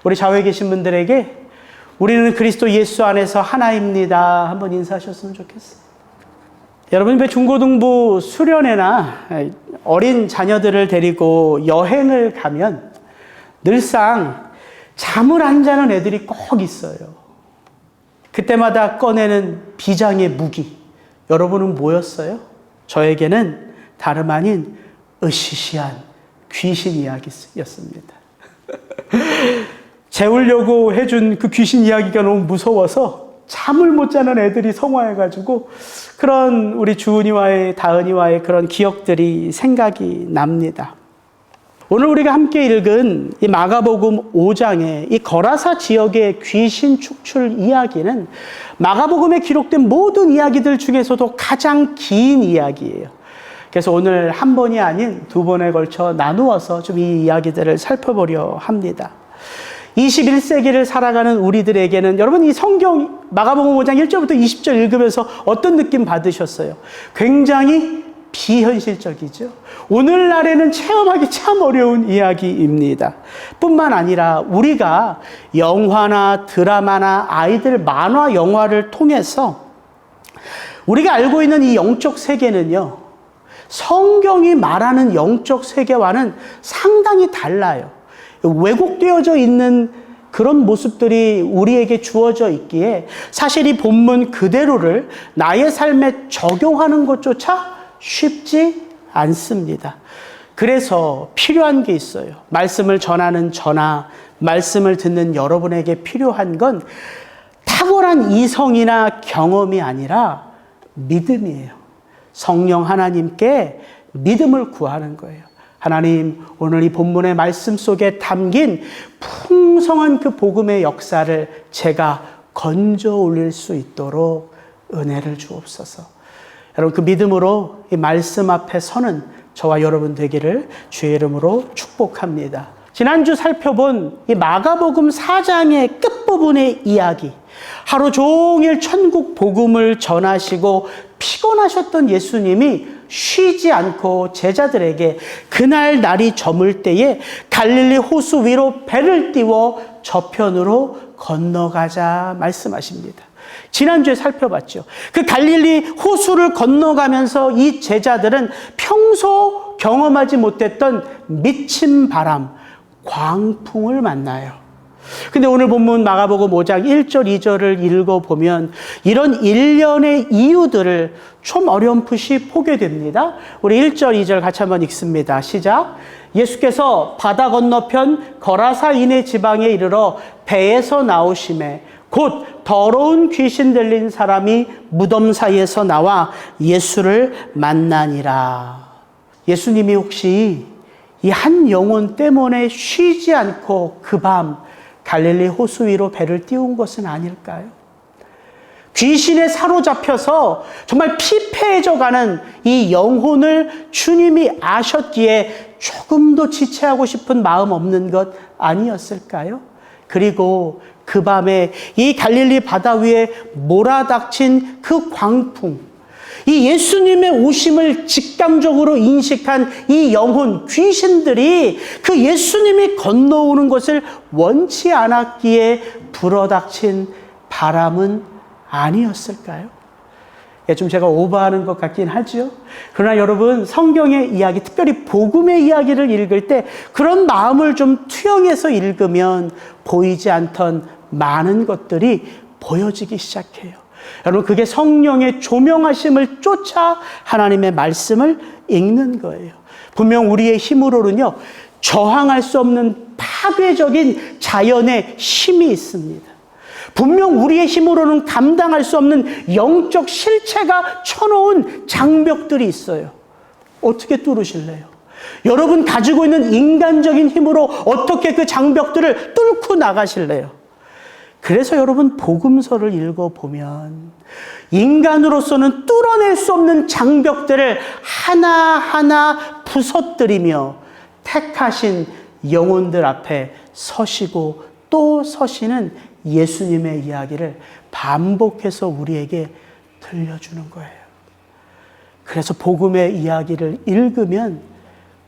우리 좌우에 계신 분들에게 우리는 그리스도 예수 안에서 하나입니다. 한번 인사하셨으면 좋겠어요. 여러분, 왜 중고등부 수련회나 어린 자녀들을 데리고 여행을 가면 늘상 잠을 안 자는 애들이 꼭 있어요. 그때마다 꺼내는 비장의 무기. 여러분은 뭐였어요? 저에게는 다름 아닌 으시시한 귀신 이야기였습니다. 재우려고 해준 그 귀신 이야기가 너무 무서워서 잠을 못 자는 애들이 성화해가지고 그런 우리 주은이와의, 다은이와의 그런 기억들이 생각이 납니다. 오늘 우리가 함께 읽은 이 마가복음 5장의 이 거라사 지역의 귀신 축출 이야기는 마가복음에 기록된 모든 이야기들 중에서도 가장 긴 이야기예요. 그래서 오늘 한 번이 아닌 두 번에 걸쳐 나누어서 좀 이 이야기들을 살펴보려 합니다. 21세기를 살아가는 우리들에게는 여러분 이 성경 마가복음 5장 1절부터 20절 읽으면서 어떤 느낌 받으셨어요? 굉장히 비현실적이죠. 오늘날에는 체험하기 참 어려운 이야기입니다. 뿐만 아니라 우리가 영화나 드라마나 아이들 만화 영화를 통해서 우리가 알고 있는 이 영적 세계는요, 성경이 말하는 영적 세계와는 상당히 달라요. 왜곡되어져 있는 그런 모습들이 우리에게 주어져 있기에 사실 이 본문 그대로를 나의 삶에 적용하는 것조차 쉽지 않습니다. 그래서 필요한 게 있어요. 말씀을 전하는 저나 말씀을 듣는 여러분에게 필요한 건 탁월한 이성이나 경험이 아니라 믿음이에요. 성령 하나님께 믿음을 구하는 거예요. 하나님, 오늘 이 본문의 말씀 속에 담긴 풍성한 그 복음의 역사를 제가 건져 올릴 수 있도록 은혜를 주옵소서. 여러분, 그 믿음으로 이 말씀 앞에 서는 저와 여러분 되기를 주의 이름으로 축복합니다. 지난주 살펴본 이 마가복음 4장의 끝부분의 이야기, 하루 종일 천국 복음을 전하시고 피곤하셨던 예수님이 쉬지 않고 제자들에게 그날 날이 저물 때에 갈릴리 호수 위로 배를 띄워 저편으로 건너가자 말씀하십니다. 지난주에 살펴봤죠. 그 갈릴리 호수를 건너가면서 이 제자들은 평소 경험하지 못했던 미친 바람, 광풍을 만나요. 근데 오늘 본문 마가복음 5장 1절 2절을 읽어보면 이런 일련의 이유들을 좀 어렴풋이 보게 됩니다. 우리 1절 2절 같이 한번 읽습니다. 시작. 예수께서 바다 건너편 거라사 이네 지방에 이르러 배에서 나오심에 곧 더러운 귀신 들린 사람이 무덤 사이에서 나와 예수를 만나니라. 예수님이 혹시 이 한 영혼 때문에 쉬지 않고 그 밤 갈릴리 호수 위로 배를 띄운 것은 아닐까요? 귀신에 사로잡혀서 정말 피폐해져가는 이 영혼을 주님이 아셨기에 조금도 지체하고 싶은 마음 없는 것 아니었을까요? 그리고 그 밤에 이 갈릴리 바다 위에 몰아닥친 그 광풍, 이 예수님의 오심을 직감적으로 인식한 이 영혼, 귀신들이 그 예수님이 건너오는 것을 원치 않았기에 불어닥친 바람은 아니었을까요? 좀 제가 오버하는 것 같긴 하죠. 그러나 여러분, 성경의 이야기, 특별히 복음의 이야기를 읽을 때 그런 마음을 좀 투영해서 읽으면 보이지 않던 많은 것들이 보여지기 시작해요. 여러분, 그게 성령의 조명하심을 쫓아 하나님의 말씀을 읽는 거예요. 분명 우리의 힘으로는요, 저항할 수 없는 파괴적인 자연의 힘이 있습니다. 분명 우리의 힘으로는 감당할 수 없는 영적 실체가 쳐놓은 장벽들이 있어요. 어떻게 뚫으실래요? 여러분 가지고 있는 인간적인 힘으로 어떻게 그 장벽들을 뚫고 나가실래요? 그래서 여러분 복음서를 읽어보면 인간으로서는 뚫어낼 수 없는 장벽들을 하나하나 부서뜨리며 택하신 영혼들 앞에 서시고 또 서시는 예수님의 이야기를 반복해서 우리에게 들려주는 거예요. 그래서 복음의 이야기를 읽으면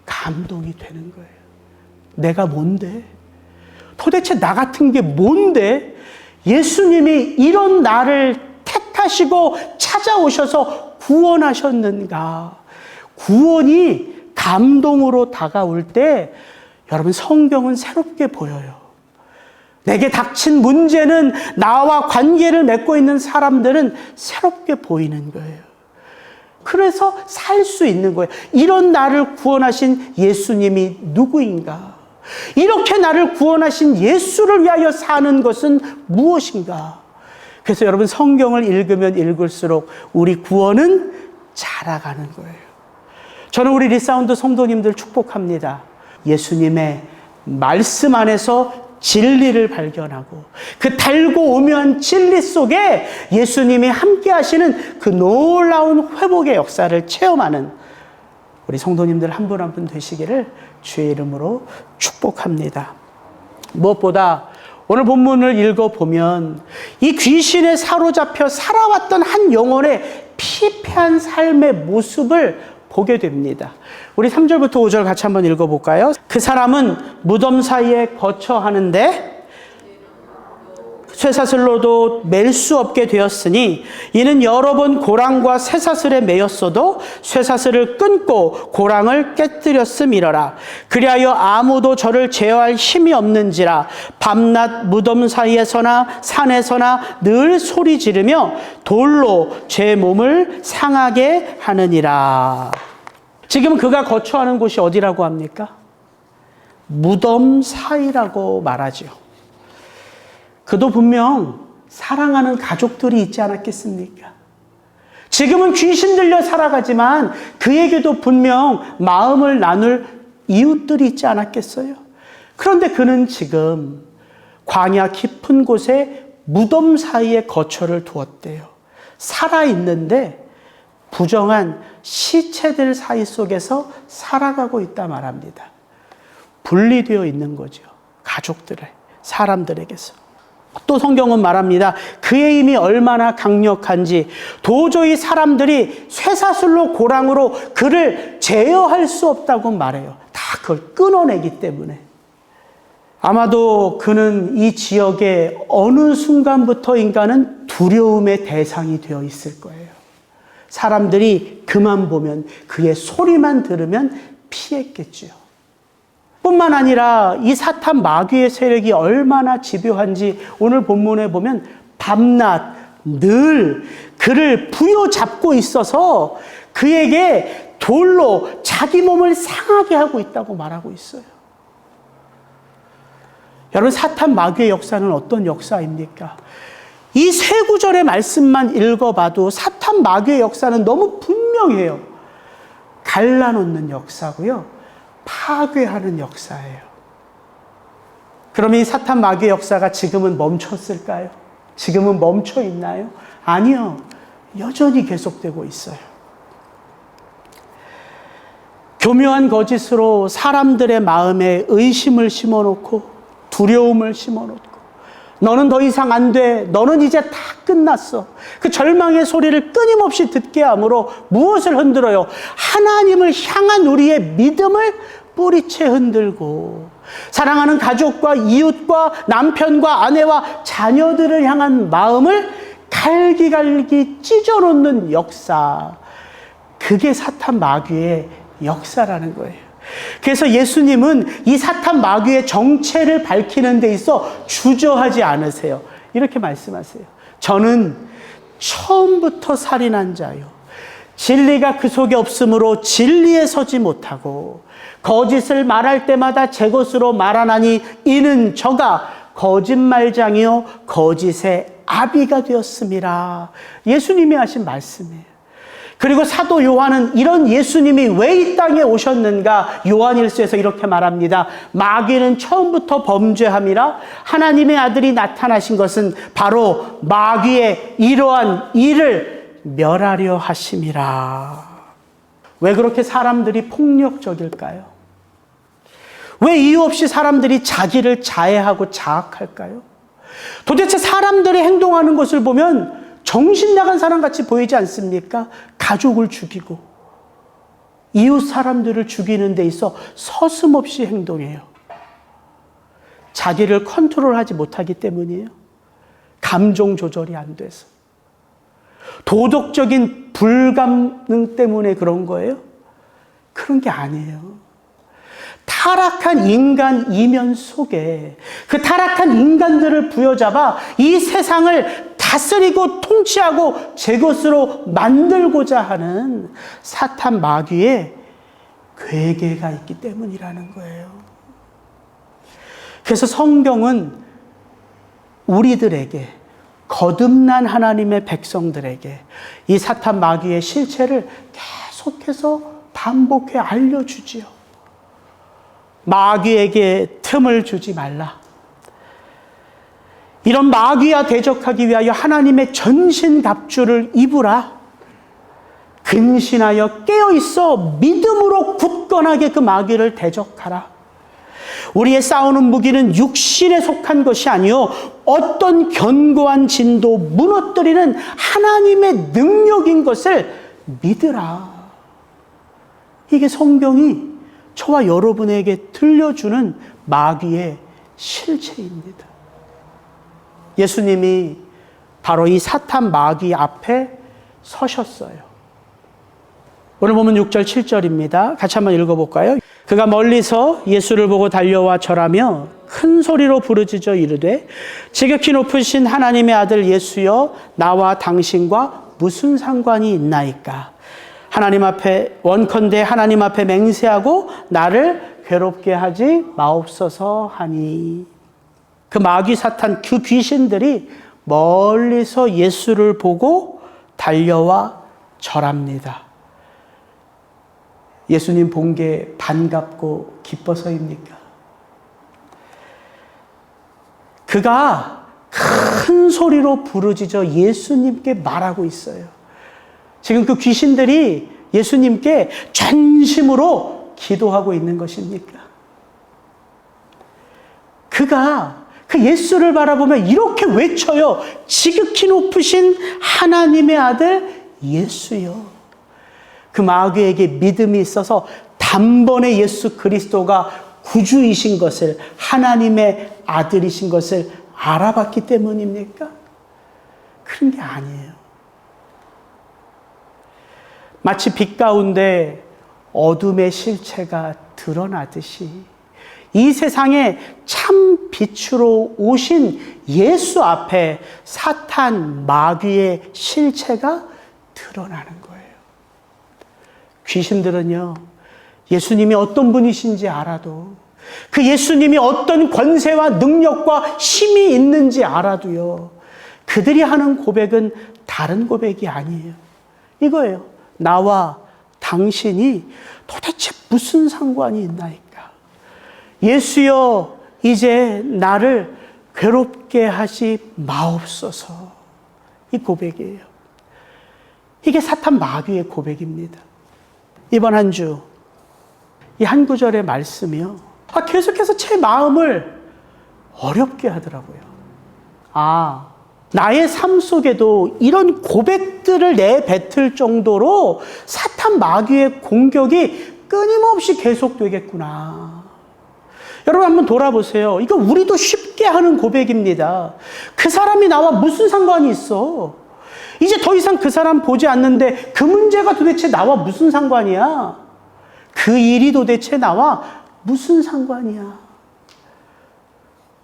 감동이 되는 거예요. 내가 뭔데? 도대체 나 같은 게 뭔데 예수님이 이런 나를 택하시고 찾아오셔서 구원하셨는가? 구원이 감동으로 다가올 때 여러분 성경은 새롭게 보여요. 내게 닥친 문제는 나와 관계를 맺고 있는 사람들은 새롭게 보이는 거예요. 그래서 살 수 있는 거예요. 이런 나를 구원하신 예수님이 누구인가? 이렇게 나를 구원하신 예수를 위하여 사는 것은 무엇인가? 그래서 여러분 성경을 읽으면 읽을수록 우리 구원은 자라가는 거예요. 저는 우리 리사운드 성도님들 축복합니다. 예수님의 말씀 안에서 진리를 발견하고 그 달고 오묘한 진리 속에 예수님이 함께 하시는 그 놀라운 회복의 역사를 체험하는 우리 성도님들 한 분 한 분 되시기를 주의 이름으로 축복합니다. 무엇보다 오늘 본문을 읽어보면 이 귀신에 사로잡혀 살아왔던 한 영혼의 피폐한 삶의 모습을 보게 됩니다. 우리 3절부터 5절 같이 한번 읽어볼까요? 그 사람은 무덤 사이에 거처하는데 쇠사슬로도 맬 수 없게 되었으니 이는 여러 번 고랑과 쇠사슬에 매였어도 쇠사슬을 끊고 고랑을 깨뜨렸음이러라. 그리하여 아무도 저를 제어할 힘이 없는지라. 밤낮 무덤 사이에서나 산에서나 늘 소리 지르며 돌로 제 몸을 상하게 하느니라. 지금 그가 거처하는 곳이 어디라고 합니까? 무덤 사이라고 말하죠. 그도 분명 사랑하는 가족들이 있지 않았겠습니까? 지금은 귀신 들려 살아가지만 그에게도 분명 마음을 나눌 이웃들이 있지 않았겠어요? 그런데 그는 지금 광야 깊은 곳에 무덤 사이에 거처를 두었대요. 살아있는데 부정한 시체들 사이 속에서 살아가고 있다 말합니다. 분리되어 있는 거죠. 가족들의, 사람들에게서. 또 성경은 말합니다. 그의 힘이 얼마나 강력한지 도저히 사람들이 쇠사슬로 고랑으로 그를 제어할 수 없다고 말해요. 다 그걸 끊어내기 때문에. 아마도 그는 이 지역의 어느 순간부터인가는 두려움의 대상이 되어 있을 거예요. 사람들이 그만 보면, 그의 소리만 들으면 피했겠죠. 뿐만 아니라 이 사탄 마귀의 세력이 얼마나 집요한지 오늘 본문에 보면 밤낮 늘 그를 부여잡고 있어서 그에게 돌로 자기 몸을 상하게 하고 있다고 말하고 있어요. 여러분, 사탄 마귀의 역사는 어떤 역사입니까? 이 세 구절의 말씀만 읽어봐도 사탄 마귀의 역사는 너무 분명해요. 갈라놓는 역사고요. 파괴하는 역사예요. 그럼 이 사탄 마귀의 역사가 지금은 멈췄을까요? 지금은 멈춰 있나요? 아니요. 여전히 계속되고 있어요. 교묘한 거짓으로 사람들의 마음에 의심을 심어놓고 두려움을 심어놓고 너는 더 이상 안 돼. 너는 이제 다 끝났어. 그 절망의 소리를 끊임없이 듣게 함으로 무엇을 흔들어요? 하나님을 향한 우리의 믿음을 뿌리채 흔들고 사랑하는 가족과 이웃과 남편과 아내와 자녀들을 향한 마음을 갈기갈기 찢어놓는 역사. 그게 사탄 마귀의 역사라는 거예요. 그래서 예수님은 이 사탄 마귀의 정체를 밝히는 데 있어 주저하지 않으세요. 이렇게 말씀하세요. 저는 처음부터 살인한 자요. 진리가 그 속에 없으므로 진리에 서지 못하고 거짓을 말할 때마다 제 것으로 말하나니 이는 저가 거짓말장이요 거짓의 아비가 되었음이라. 예수님이 하신 말씀이에요. 그리고 사도 요한은 이런 예수님이 왜 이 땅에 오셨는가 요한일서에서 이렇게 말합니다. 마귀는 처음부터 범죄함이라 하나님의 아들이 나타나신 것은 바로 마귀의 이러한 일을 멸하려 하심이라. 왜 그렇게 사람들이 폭력적일까요? 왜 이유 없이 사람들이 자기를 자해하고 자학할까요? 도대체 사람들이 행동하는 것을 보면 정신 나간 사람같이 보이지 않습니까? 가족을 죽이고 이웃 사람들을 죽이는 데 있어 서슴없이 행동해요. 자기를 컨트롤하지 못하기 때문이에요. 감정 조절이 안 돼서. 도덕적인 불가능 때문에 그런 거예요? 그런 게 아니에요. 타락한 인간 이면 속에 그 타락한 인간들을 부여잡아 이 세상을 다스리고 통치하고 제 것으로 만들고자 하는 사탄 마귀의 괴계가 있기 때문이라는 거예요. 그래서 성경은 우리들에게, 거듭난 하나님의 백성들에게 이 사탄 마귀의 실체를 계속해서 반복해 알려주지요. 마귀에게 틈을 주지 말라. 이런 마귀와 대적하기 위하여 하나님의 전신갑주를 입으라. 근신하여 깨어있어 믿음으로 굳건하게 그 마귀를 대적하라. 우리의 싸우는 무기는 육신에 속한 것이 아니요 어떤 견고한 진도 무너뜨리는 하나님의 능력인 것을 믿으라. 이게 성경이 저와 여러분에게 들려주는 마귀의 실체입니다. 예수님이 바로 이 사탄 마귀 앞에 서셨어요. 오늘 보면 6절 7절입니다. 같이 한번 읽어볼까요? 그가 멀리서 예수를 보고 달려와 절하며 큰 소리로 부르짖어 이르되 지극히 높으신 하나님의 아들 예수여 나와 당신과 무슨 상관이 있나이까? 하나님 앞에 원컨대 하나님 앞에 맹세하고 나를 괴롭게 하지 마옵소서 하니. 그 마귀 사탄 그 귀신들이 멀리서 예수를 보고 달려와 절합니다. 예수님 본 게 반갑고 기뻐서입니까? 그가 큰 소리로 부르짖어 예수님께 말하고 있어요. 지금 그 귀신들이 예수님께 전심으로 기도하고 있는 것입니까? 그가 그 예수를 바라보며 이렇게 외쳐요. 지극히 높으신 하나님의 아들 예수여. 그 마귀에게 믿음이 있어서 단번에 예수 그리스도가 구주이신 것을, 하나님의 아들이신 것을 알아봤기 때문입니까? 그런 게 아니에요. 마치 빛 가운데 어둠의 실체가 드러나듯이 이 세상에 참 빛으로 오신 예수 앞에 사탄 마귀의 실체가 드러나는 거예요. 귀신들은요, 예수님이 어떤 분이신지 알아도, 그 예수님이 어떤 권세와 능력과 힘이 있는지 알아도요, 그들이 하는 고백은 다른 고백이 아니에요. 이거예요. 나와 당신이 도대체 무슨 상관이 있나이까? 예수여, 이제 나를 괴롭게 하지 마옵소서. 이 고백이에요. 이게 사탄 마귀의 고백입니다. 이번 한 주, 이 한 구절의 말씀이요. 계속해서 제 마음을 어렵게 하더라고요. 나의 삶 속에도 이런 고백들을 내뱉을 정도로 사탄 마귀의 공격이 끊임없이 계속되겠구나. 여러분 한번 돌아보세요. 이거 우리도 쉽게 하는 고백입니다. 그 사람이 나와 무슨 상관이 있어? 이제 더 이상 그 사람 보지 않는데 그 문제가 도대체 나와 무슨 상관이야? 그 일이 도대체 나와 무슨 상관이야?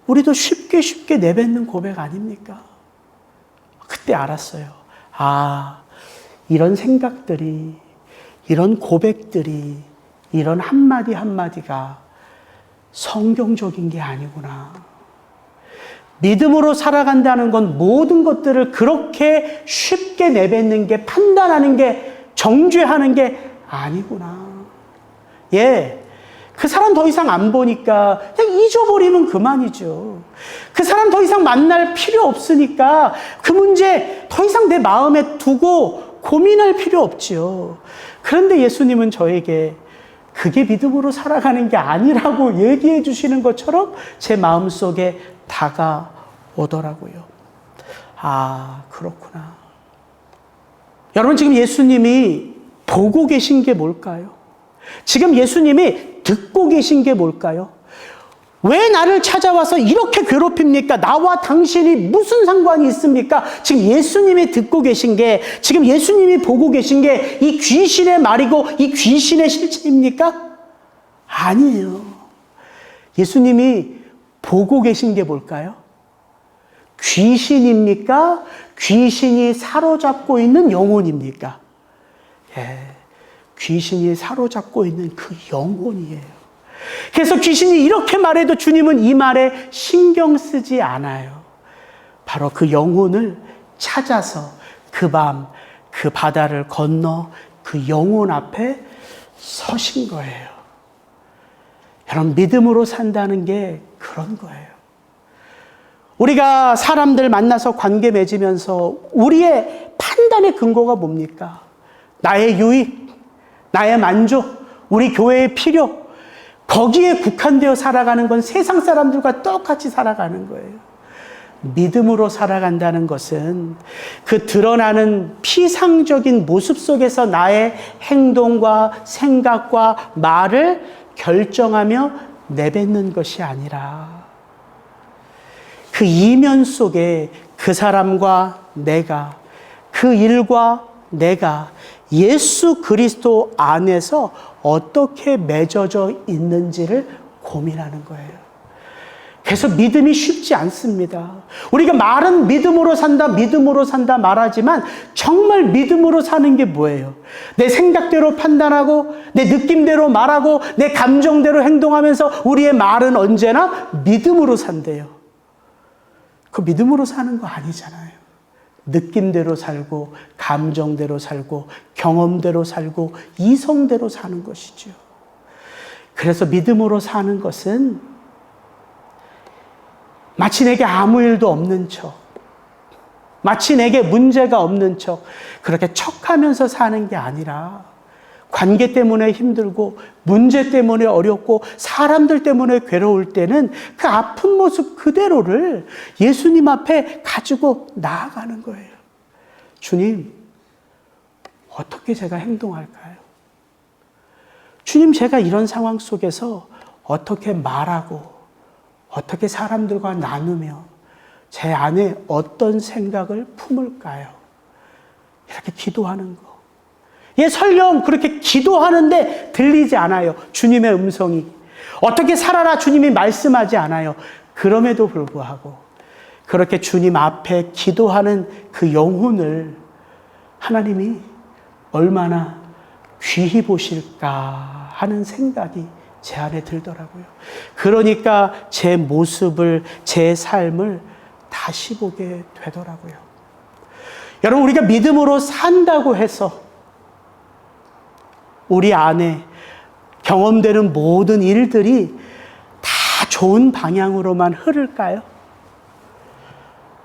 우리도 쉽게 내뱉는 고백 아닙니까? 그때 알았어요. 이런 생각들이, 이런 고백들이, 이런 한마디 한마디가 성경적인 게 아니구나. 믿음으로 살아간다는 건 모든 것들을 그렇게 쉽게 내뱉는 게, 판단하는 게, 정죄하는 게 아니구나. 그 사람 더 이상 안 보니까 그냥 잊어버리면 그만이죠. 그 사람 더 이상 만날 필요 없으니까 그 문제 더 이상 내 마음에 두고 고민할 필요 없지요. 그런데 예수님은 저에게 그게 믿음으로 살아가는 게 아니라고 얘기해 주시는 것처럼 제 마음속에 다가오더라고요. 그렇구나. 여러분, 지금 예수님이 보고 계신 게 뭘까요? 지금 예수님이 듣고 계신 게 뭘까요? 왜 나를 찾아와서 이렇게 괴롭힙니까? 나와 당신이 무슨 상관이 있습니까? 지금 예수님이 듣고 계신 게, 지금 예수님이 보고 계신 게 이 귀신의 말이고 이 귀신의 실체입니까? 아니에요. 예수님이 보고 계신 게 뭘까요? 귀신입니까? 귀신이 사로잡고 있는 영혼입니까? 예, 귀신이 사로잡고 있는 그 영혼이에요. 그래서 귀신이 이렇게 말해도 주님은 이 말에 신경 쓰지 않아요. 바로 그 영혼을 찾아서 그 밤, 그 바다를 건너 그 영혼 앞에 서신 거예요. 여러분, 믿음으로 산다는 게 그런 거예요. 우리가 사람들 만나서 관계 맺으면서 우리의 판단의 근거가 뭡니까? 나의 유익, 나의 만족, 우리 교회의 필요, 거기에 국한되어 살아가는 건 세상 사람들과 똑같이 살아가는 거예요. 믿음으로 살아간다는 것은 그 드러나는 피상적인 모습 속에서 나의 행동과 생각과 말을 결정하며 내뱉는 것이 아니라 그 이면 속에 그 사람과 내가, 그 일과 내가 예수 그리스도 안에서 어떻게 맺어져 있는지를 고민하는 거예요. 그래서 믿음이 쉽지 않습니다. 우리가 말은 믿음으로 산다 말하지만 정말 믿음으로 사는 게 뭐예요? 내 생각대로 판단하고 내 느낌대로 말하고 내 감정대로 행동하면서 우리의 말은 언제나 믿음으로 산대요. 그 믿음으로 사는 거 아니잖아요. 느낌대로 살고 감정대로 살고 경험대로 살고 이성대로 사는 것이죠. 그래서 믿음으로 사는 것은 마치 내게 아무 일도 없는 척, 마치 내게 문제가 없는 척 그렇게 척하면서 사는 게 아니라 관계 때문에 힘들고 문제 때문에 어렵고 사람들 때문에 괴로울 때는 그 아픈 모습 그대로를 예수님 앞에 가지고 나아가는 거예요. 주님, 어떻게 제가 행동할까요? 주님, 제가 이런 상황 속에서 어떻게 말하고 어떻게 사람들과 나누며 제 안에 어떤 생각을 품을까요? 이렇게 기도하는 거. 예, 설령 그렇게 기도하는데 들리지 않아요. 주님의 음성이. 어떻게 살아라 주님이 말씀하지 않아요. 그럼에도 불구하고 그렇게 주님 앞에 기도하는 그 영혼을 하나님이 얼마나 귀히 보실까 하는 생각이 제 안에 들더라고요. 그러니까 제 모습을, 제 삶을 다시 보게 되더라고요. 여러분, 우리가 믿음으로 산다고 해서 우리 안에 경험되는 모든 일들이 다 좋은 방향으로만 흐를까요?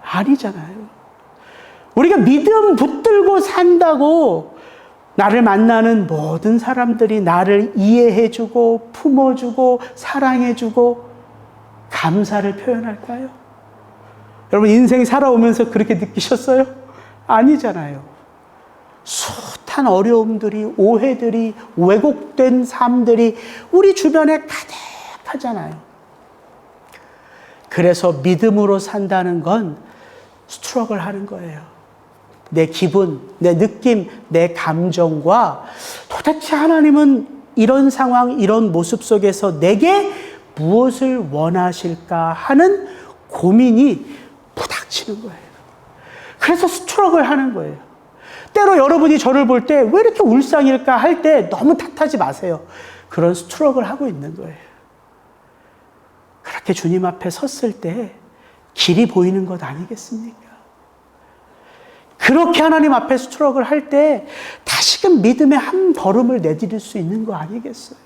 아니잖아요. 우리가 믿음 붙들고 산다고 나를 만나는 모든 사람들이 나를 이해해주고 품어주고 사랑해주고 감사를 표현할까요? 여러분, 인생 살아오면서 그렇게 느끼셨어요? 아니잖아요. 숱한 어려움들이, 오해들이, 왜곡된 삶들이 우리 주변에 가득하잖아요. 그래서 믿음으로 산다는 건 스트럭을 하는 거예요. 내 기분, 내 느낌, 내 감정과 도대체 하나님은 이런 상황, 이런 모습 속에서 내게 무엇을 원하실까 하는 고민이 부닥치는 거예요. 그래서 스트럭을 하는 거예요. 때로 여러분이 저를 볼 때 왜 이렇게 울상일까 할 때 너무 탓하지 마세요. 그런 스트럭을 하고 있는 거예요. 그렇게 주님 앞에 섰을 때 길이 보이는 것 아니겠습니까? 그렇게 하나님 앞에 스트럭을 할 때 다시금 믿음의 한 걸음을 내디딜 수 있는 거 아니겠어요?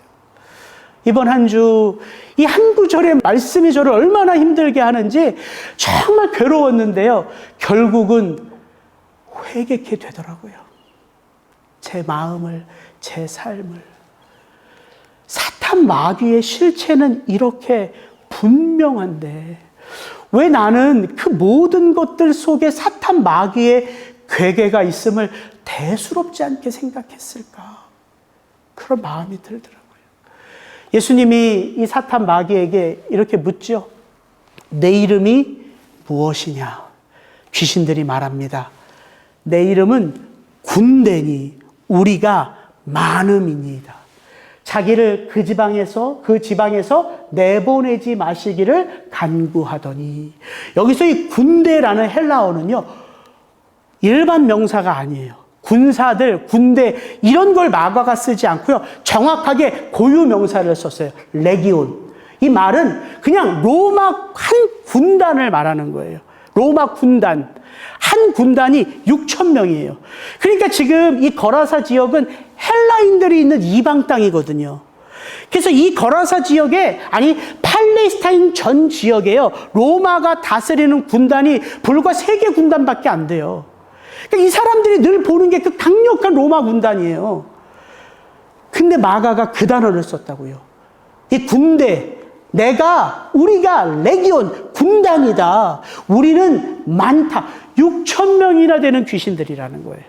이번 한 주 이 한 구절의 말씀이 저를 얼마나 힘들게 하는지 정말 괴로웠는데요. 결국은 회개케 되더라고요. 제 마음을, 제 삶을. 사탄 마귀의 실체는 이렇게 분명한데 왜 나는 그 모든 것들 속에 사탄 마귀의 괴계가 있음을 대수롭지 않게 생각했을까? 그런 마음이 들더라고요. 예수님이 이 사탄 마귀에게 이렇게 묻죠. 내 이름이 무엇이냐? 귀신들이 말합니다. 내 이름은 군대니 우리가 많음이니이다. 자기를 그 지방에서 내보내지 마시기를 간구하더니, 여기서 이 군대라는 헬라어는요, 일반 명사가 아니에요. 군사들, 군대, 이런 걸 마가가 쓰지 않고요, 정확하게 고유 명사를 썼어요. 레기온. 이 말은 그냥 로마 한 군단을 말하는 거예요. 로마 군단. 한 군단이 6,000명이에요. 그러니까 지금 이 거라사 지역은 헬라인들이 있는 이방 땅이거든요. 그래서 이 거라사 지역에, 아니 팔레스타인 전 지역에요, 로마가 다스리는 군단이 불과 3개 군단밖에 안 돼요. 그러니까 이 사람들이 늘 보는 게 그 강력한 로마 군단이에요. 근데 마가가 그 단어를 썼다고요. 이 군대, 우리가 레기온, 군단이다. 우리는 많다. 6,000명이나 되는 귀신들이라는 거예요.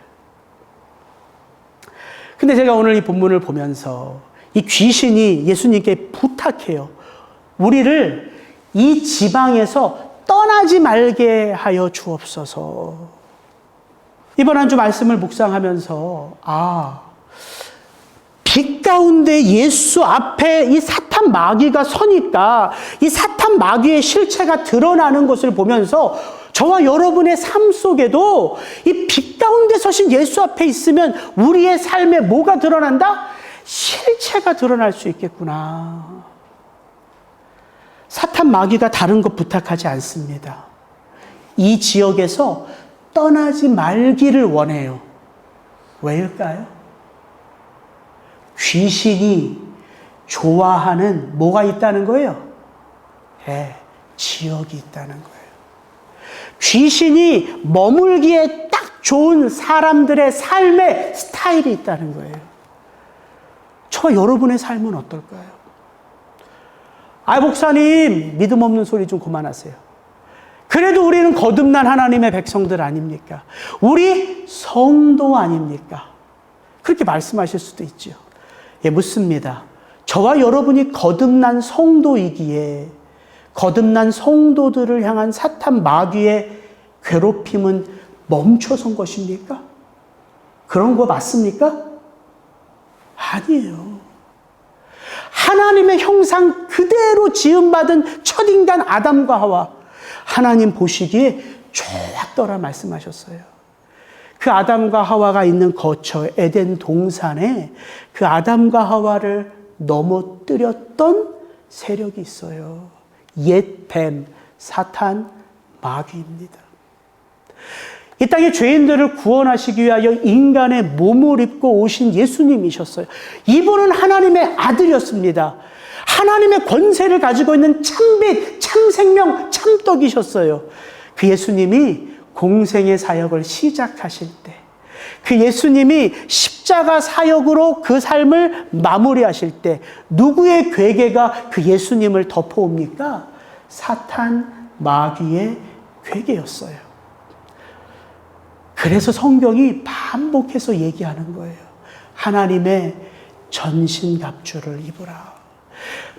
근데 제가 오늘 이 본문을 보면서 이 귀신이 예수님께 부탁해요. 우리를 이 지방에서 떠나지 말게 하여 주옵소서. 이번 한 주 말씀을 묵상하면서, 빛 가운데 예수 앞에 이 사탄 마귀가 서니까 이 사탄 마귀의 실체가 드러나는 것을 보면서 저와 여러분의 삶 속에도 이 빛 가운데 서신 예수 앞에 있으면 우리의 삶에 뭐가 드러난다? 실체가 드러날 수 있겠구나. 사탄 마귀가 다른 것 부탁하지 않습니다. 이 지역에서 떠나지 말기를 원해요. 왜일까요? 귀신이 좋아하는 뭐가 있다는 거예요? 지역이 있다는 거예요. 귀신이 머물기에 딱 좋은 사람들의 삶의 스타일이 있다는 거예요. 저와 여러분의 삶은 어떨까요? 목사님, 믿음 없는 소리 좀 그만하세요. 그래도 우리는 거듭난 하나님의 백성들 아닙니까? 우리 성도 아닙니까? 그렇게 말씀하실 수도 있죠. 묻습니다. 저와 여러분이 거듭난 성도이기에 거듭난 성도들을 향한 사탄 마귀의 괴롭힘은 멈춰선 것입니까? 그런 거 맞습니까? 아니에요. 하나님의 형상 그대로 지음받은 첫인간 아담과 하와, 하나님 보시기에 좋았더라 말씀하셨어요. 그 아담과 하와가 있는 거처 에덴 동산에 그 아담과 하와를 넘어뜨렸던 세력이 있어요. 옛 뱀, 사탄, 마귀입니다. 이 땅의 죄인들을 구원하시기 위하여 인간의 몸을 입고 오신 예수님이셨어요. 이분은 하나님의 아들이었습니다. 하나님의 권세를 가지고 있는 참빛, 참생명, 참떡이셨어요. 그 예수님이 공생의 사역을 시작하실 때, 그 예수님이 십자가 사역으로 그 삶을 마무리하실 때 누구의 괴계가 그 예수님을 덮어옵니까? 사탄 마귀의 괴계였어요. 그래서 성경이 반복해서 얘기하는 거예요. 하나님의 전신갑주를 입으라.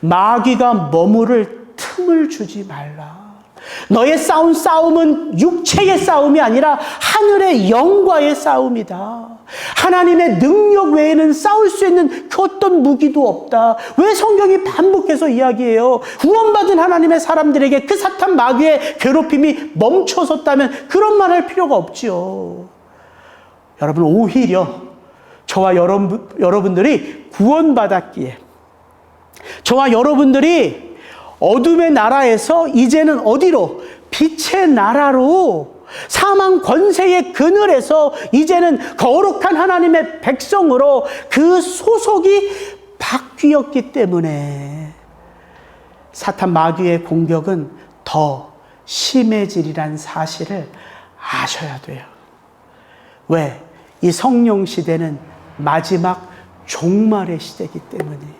마귀가 머무를 틈을 주지 말라. 너의 싸움은 육체의 싸움이 아니라 하늘의 영과의 싸움이다. 하나님의 능력 외에는 싸울 수 있는 그 어떤 무기도 없다. 왜 성경이 반복해서 이야기해요? 구원받은 하나님의 사람들에게 그 사탄 마귀의 괴롭힘이 멈춰섰다면 그런 말 할 필요가 없지요. 여러분, 오히려 저와 여러분들이 구원받았기에, 저와 여러분들이 어둠의 나라에서 이제는 어디로? 빛의 나라로, 사망 권세의 그늘에서 이제는 거룩한 하나님의 백성으로 그 소속이 바뀌었기 때문에 사탄 마귀의 공격은 더 심해지리란 사실을 아셔야 돼요. 왜? 이 성령 시대는 마지막 종말의 시대이기 때문이에요.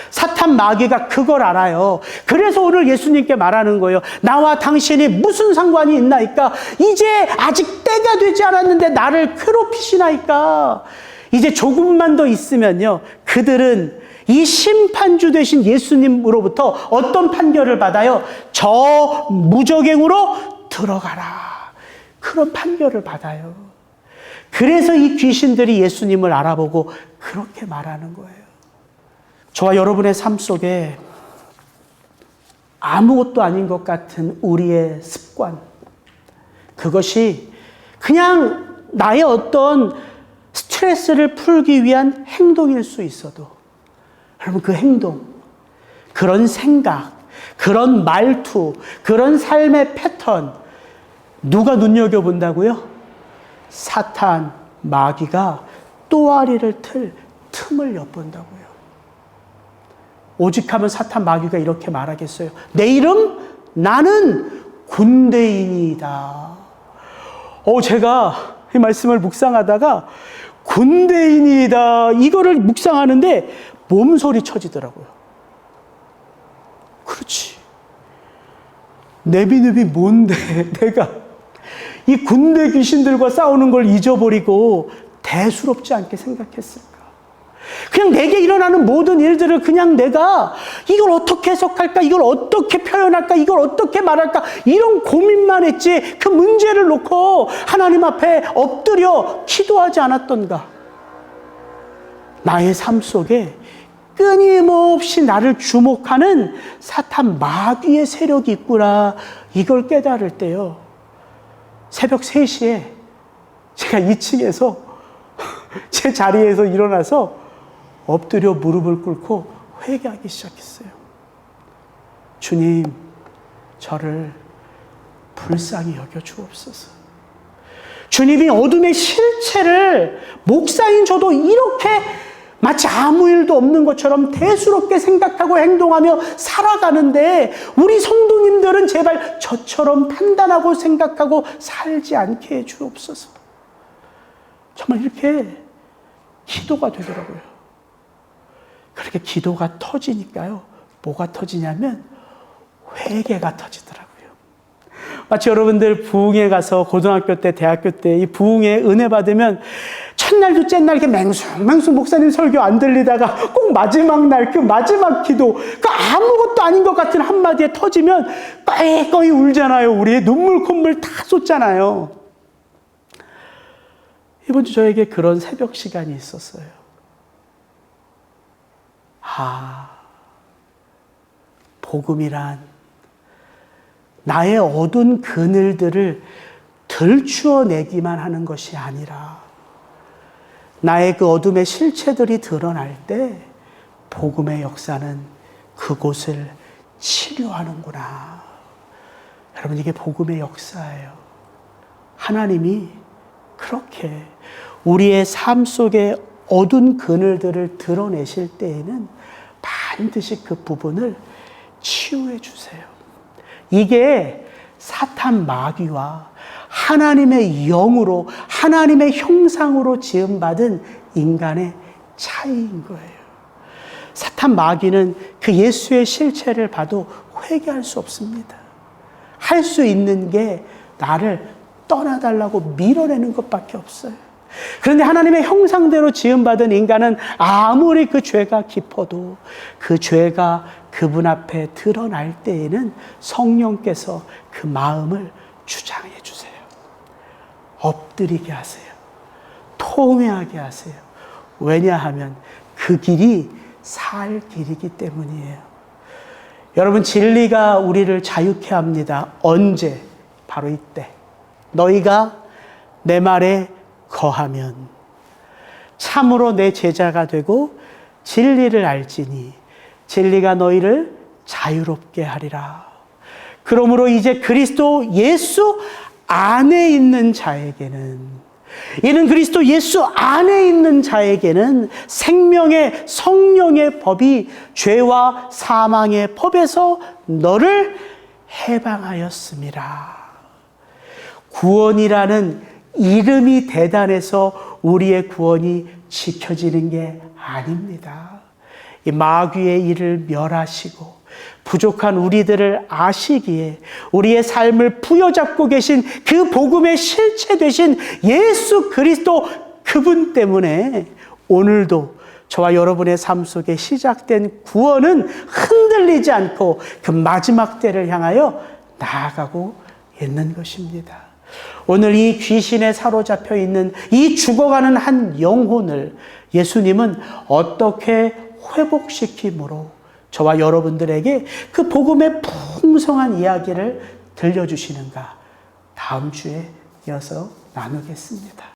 사탄 마귀가 그걸 알아요. 그래서 오늘 예수님께 말하는 거예요. 나와 당신이 무슨 상관이 있나이까? 이제 아직 때가 되지 않았는데 나를 괴롭히시나이까? 이제 조금만 더 있으면요, 그들은 이 심판주 되신 예수님으로부터 어떤 판결을 받아요? 저 무저갱으로 들어가라. 그런 판결을 받아요. 그래서 이 귀신들이 예수님을 알아보고 그렇게 말하는 거예요. 저와 여러분의 삶 속에 아무것도 아닌 것 같은 우리의 습관, 그것이 그냥 나의 어떤 스트레스를 풀기 위한 행동일 수 있어도, 여러분, 그 행동, 그런 생각, 그런 말투, 그런 삶의 패턴, 누가 눈여겨본다고요? 사탄, 마귀가 또아리를 틀 틈을 엿본다고요. 오직하면 사탄, 마귀가 이렇게 말하겠어요. 내 이름? 나는 군대인이다. 제가 이 말씀을 묵상하다가 군대인이다, 이거를 묵상하는데 몸소리 쳐지더라고요. 그렇지. 내비누비 뭔데 내가 이 군대 귀신들과 싸우는 걸 잊어버리고 대수롭지 않게 생각했을까? 그냥 내게 일어나는 모든 일들을 그냥 내가 이걸 어떻게 해석할까? 이걸 어떻게 표현할까? 이걸 어떻게 말할까? 이런 고민만 했지, 그 문제를 놓고 하나님 앞에 엎드려 기도하지 않았던가? 나의 삶 속에 끊임없이 나를 주목하는 사탄, 마귀의 세력이 있구나, 이걸 깨달을 때요, 새벽 3시에 제가 2층에서 제 자리에서 일어나서 엎드려 무릎을 꿇고 회개하기 시작했어요. 주님, 저를 불쌍히 여겨 주옵소서. 주님이 어둠의 실체를 목사인 저도 이렇게 마치 아무 일도 없는 것처럼 대수롭게 생각하고 행동하며 살아가는데, 우리 성도님들은 제발 저처럼 판단하고 생각하고 살지 않게 해 주옵소서. 정말 이렇게 기도가 되더라고요. 그렇게 기도가 터지니까요, 뭐가 터지냐면 회개가 터지더라고요. 마치 여러분들 부흥회 가서 고등학교 때, 대학교 때 이 부흥회 은혜 받으면 첫날, 둘째 날 이렇게 맹숭맹숭 목사님 설교 안 들리다가 꼭 마지막 날 그 마지막 기도, 그 아무것도 아닌 것 같은 한마디에 터지면 꺼이 울잖아요. 우리의 눈물 콧물 다 쏟잖아요. 이번 주 저에게 그런 새벽 시간이 있었어요. 복음이란 나의 어두운 그늘들을 들추어내기만 하는 것이 아니라 나의 그 어둠의 실체들이 드러날 때 복음의 역사는 그곳을 치료하는구나. 여러분, 이게 복음의 역사예요. 하나님이 그렇게 우리의 삶 속에 어두운 그늘들을 드러내실 때에는 반드시 그 부분을 치유해 주세요. 이게 사탄, 마귀와 하나님의 영으로, 하나님의 형상으로 지음받은 인간의 차이인 거예요. 사탄, 마귀는 그 예수의 실체를 봐도 회개할 수 없습니다. 할 수 있는 게 나를 떠나달라고 밀어내는 것밖에 없어요. 그런데 하나님의 형상대로 지음받은 인간은 아무리 그 죄가 깊어도 그 죄가 그분 앞에 드러날 때에는 성령께서 그 마음을 주장해 주세요. 엎드리게 하세요. 통회하게 하세요. 왜냐하면 그 길이 살 길이기 때문이에요. 여러분, 진리가 우리를 자유케 합니다. 언제? 바로 이때. 너희가 내 말에 거하면 참으로 내 제자가 되고 진리를 알지니 진리가 너희를 자유롭게 하리라. 그러므로 이제 그리스도 예수 안에 있는 자에게는, 이는 그리스도 예수 안에 있는 자에게는 생명의 성령의 법이 죄와 사망의 법에서 너를 해방하였음이라. 구원이라는 이름이 대단해서 우리의 구원이 지켜지는 게 아닙니다. 이 마귀의 일을 멸하시고 부족한 우리들을 아시기에 우리의 삶을 부여잡고 계신 그 복음의 실체 되신 예수 그리스도, 그분 때문에 오늘도 저와 여러분의 삶 속에 시작된 구원은 흔들리지 않고 그 마지막 때를 향하여 나아가고 있는 것입니다. 오늘 이 귀신에 사로잡혀 있는 이 죽어가는 한 영혼을 예수님은 어떻게 회복시킴으로 저와 여러분들에게 그 복음의 풍성한 이야기를 들려주시는가 다음 주에 이어서 나누겠습니다.